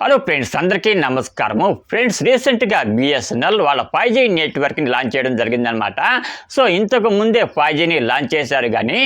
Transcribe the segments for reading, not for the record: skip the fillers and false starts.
Hello friends, అందరికీ నమస్కారము. Friends, రీసెంట్గా బిఎస్ఎన్ఎల్ వాళ్ళ 5G నెట్వర్క్ని లాంచ్ చేయడం జరిగిందనమాట. సో ఇంతకు ముందే 5Gని లాంచ్ చేశారు కానీ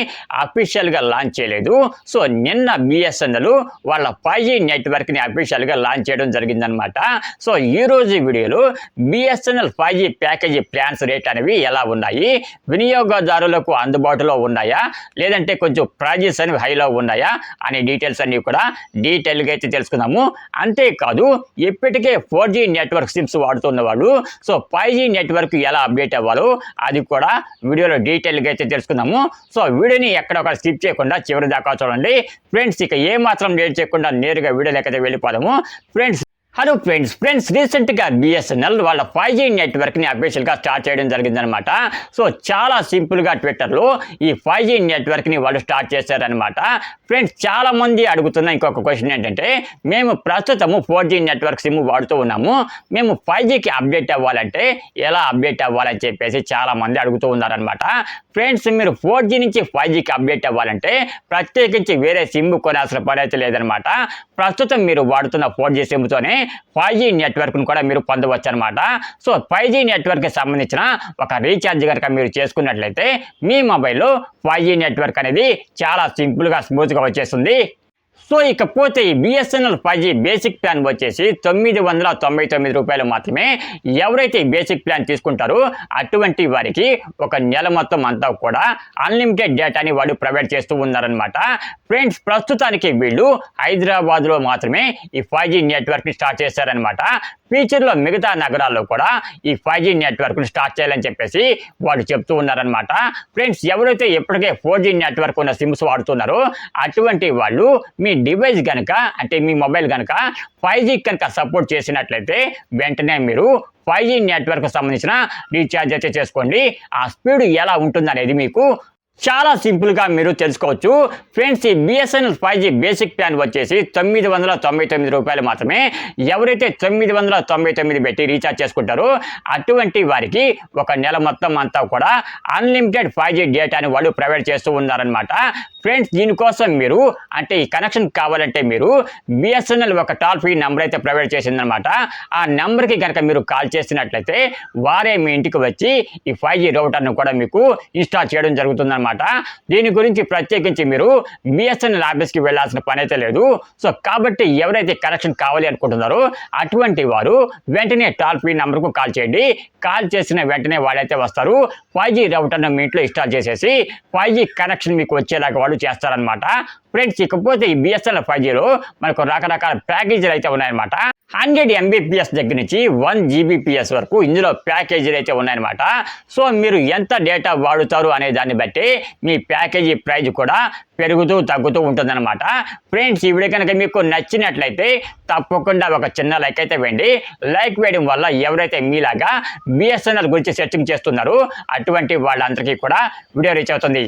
అఫీషియల్గా లాంచ్ చేయలేదు. సో నిన్న బిఎస్ఎన్ఎల్ వాళ్ళ 5G నెట్వర్క్ని అఫీషియల్గా లాంచ్ చేయడం జరిగిందనమాట. సో ఈరోజు వీడియోలో BSNL 5G package plans rate అనేవి ఎలా ఉన్నాయి, వినియోగదారులకు అందుబాటులో ఉన్నాయా, లేదంటే కొంచెం ప్రైజెస్ అనేవి హైలో ఉన్నాయా అనే డీటెయిల్స్ అన్నీ కూడా డీటెయిల్గా అయితే తెలుసుకుందాము. అంతేకాదు, ఇప్పటికే 4G నెట్వర్క్ సిమ్స్ వాడుతున్న వాళ్ళు సో 5G నెట్వర్క్ ఎలా అప్డేట్ అవ్వాలో అది కూడా వీడియోలో డీటెయిల్గా అయితే తెలుసుకుందాము. సో వీడియోని ఎక్కడొక్కడ స్కిప్ చేయకుండా చివరి దాకా చూడండి ఫ్రెండ్స్. ఇక ఏమాత్రం లేట్ చేయకుండా నేరుగా వీడియోలోకి అయితే వెళ్ళిపోదాము ఫ్రెండ్స్. హలో ఫ్రెండ్స్, రీసెంట్గా బిఎస్ఎన్ఎల్ వాళ్ళ 5G నెట్వర్క్ని అఫీషియల్గా స్టార్ట్ చేయడం జరిగిందనమాట. సో చాలా సింపుల్గా ట్విట్టర్లో ఈ 5G నెట్వర్క్ని వాళ్ళు స్టార్ట్ చేశారనమాట. ఫ్రెండ్స్, చాలామంది అడుగుతున్న ఇంకొక క్వశ్చన్ ఏంటంటే, మేము ప్రస్తుతము 4G నెట్వర్క్ సిమ్ వాడుతూ ఉన్నాము, మేము 5Gకి అప్డేట్ అవ్వాలంటే ఎలా అప్డేట్ అవ్వాలని చెప్పేసి చాలామంది అడుగుతూ ఉన్నారనమాట. ఫ్రెండ్స్, మీరు 4G నుంచి 5Gకి అప్డేట్ అవ్వాలంటే ప్రత్యేకించి వేరే సిమ్ కొనాల్సిన పని అయితే లేదనమాట. ప్రస్తుతం మీరు వాడుతున్న 4G సిమ్తోనే 5G నెట్వర్క్ను కూడా మీరు పొందవచ్చు అనమాట. సో 5G నెట్వర్క్కి సంబంధించిన ఒక రీఛార్జ్ కనుక మీరు చేసుకున్నట్లయితే మీ మొబైల్లో 5G నెట్వర్క్ అనేది చాలా సింపుల్గా స్మూత్గా వచ్చేస్తుంది. సో ఇకపోతే ఈ బిఎస్ఎన్ఎల్ 5G బేసిక్ ప్లాన్ వచ్చేసి 999 రూపాయలు మాత్రమే. ఎవరైతే ఈ బేసిక్ ప్లాన్ తీసుకుంటారో అటువంటి వారికి ఒక నెల మొత్తం అంతా కూడా అన్లిమిటెడ్ డేటాని వాళ్ళు ప్రొవైడ్ చేస్తూ ఉన్నారనమాట. ఫ్రెండ్స్, ప్రస్తుతానికి వీళ్ళు హైదరాబాద్లో మాత్రమే ఈ 5G నెట్వర్క్ని స్టార్ట్ చేశారనమాట. ఫ్యూచర్లో మిగతా నగరాల్లో కూడా ఈ 5G నెట్వర్క్ని స్టార్ట్ చేయాలని చెప్పేసి వాళ్ళు చెప్తూ ఉన్నారనమాట. ఫ్రెండ్స్, ఎవరైతే ఇప్పటికే 4G నెట్వర్క్ ఉన్న సిమ్స్ వాడుతున్నారో అటువంటి వాళ్ళు మీ డివైస్ కనుక అంటే మీ మొబైల్ కనుక 5G కనుక సపోర్ట్ చేసినట్లయితే వెంటనే మీరు 5G నెట్వర్క్ సంబంధించిన రీఛార్జ్ అయితే చేసుకోండి. ఆ స్పీడ్ ఎలా ఉంటుందనేది మీకు చాలా సింపుల్గా మీరు తెలుసుకోవచ్చు. ఫ్రెండ్స్, ఈ బిఎస్ఎన్ఎల్ 5G బేసిక్ ప్లాన్ వచ్చేసి 999 రూపాయలు మాత్రమే. ఎవరైతే 999 పెట్టి రీఛార్జ్ చేసుకుంటారో అటువంటి వారికి ఒక నెల మొత్తం అంతా కూడా అన్లిమిటెడ్ 5G డేటాని వాళ్ళు ప్రొవైడ్ చేస్తూ ఉన్నారనమాట. ఫ్రెండ్స్, దీనికోసం మీరు అంటే ఈ కనెక్షన్ కావాలంటే మీరు బిఎస్ఎన్ఎల్ ఒక టోల్ ఫ్రీ నెంబర్ అయితే ప్రొవైడ్ చేసిందనమాట. ఆ నెంబర్కి కనుక మీరు కాల్ చేసినట్లయితే వారే మీ ఇంటికి వచ్చి ఈ 5G రౌటర్ను కూడా మీకు ఇన్స్టాల్ చేయడం జరుగుతుందన్నమాట. దీని గురించి ప్రత్యేకించి మీరు బిఎస్ఎన్ఎల్ ఆఫీస్కి వెళ్ళాల్సిన పని అయితే లేదు. సో కాబట్టి ఎవరైతే కనెక్షన్ కావాలి అనుకుంటున్నారో అటువంటి వారు వెంటనే టోల్ ఫ్రీ నెంబర్కు కాల్ చేయండి. కాల్ చేసిన వెంటనే వాళ్ళైతే వస్తారు. 5G రౌటర్ను మీ ఇంట్లో ఇన్స్టాల్ చేసేసి 5G కనెక్షన్ మీకు వచ్చేలాగా వాళ్ళు చేస్తారనమాట. ఫ్రెండ్స్, ఇకపోతే ఈ బిఎస్ఎన్ఎల్ 5Gలో మనకు రకరకాల ప్యాకేజీలు అయితే ఉన్నాయన్నమాట. 100 Mbps దగ్గర నుంచి 1 Gbps వరకు ఇందులో ప్యాకేజీలు అయితే ఉన్నాయన్నమాట. సో మీరు ఎంత డేటా వాడుతారు అనే దాన్ని బట్టి మీ ప్యాకేజీ ప్రైజ్ కూడా పెరుగుతూ తగ్గుతూ ఉంటుందన్నమాట. ఫ్రెండ్స్, ఈ వీడియో కనుక మీకు నచ్చినట్లయితే తప్పకుండా ఒక చిన్న లైక్ అయితే వేయండి. లైక్ వేయడం వల్ల ఎవరైతే మీలాగా బిఎస్ఎన్ఎల్ గురించి సెర్చింగ్ చేస్తున్నారో అటువంటి వాళ్ళందరికీ కూడా వీడియో రీచ్ అవుతుంది.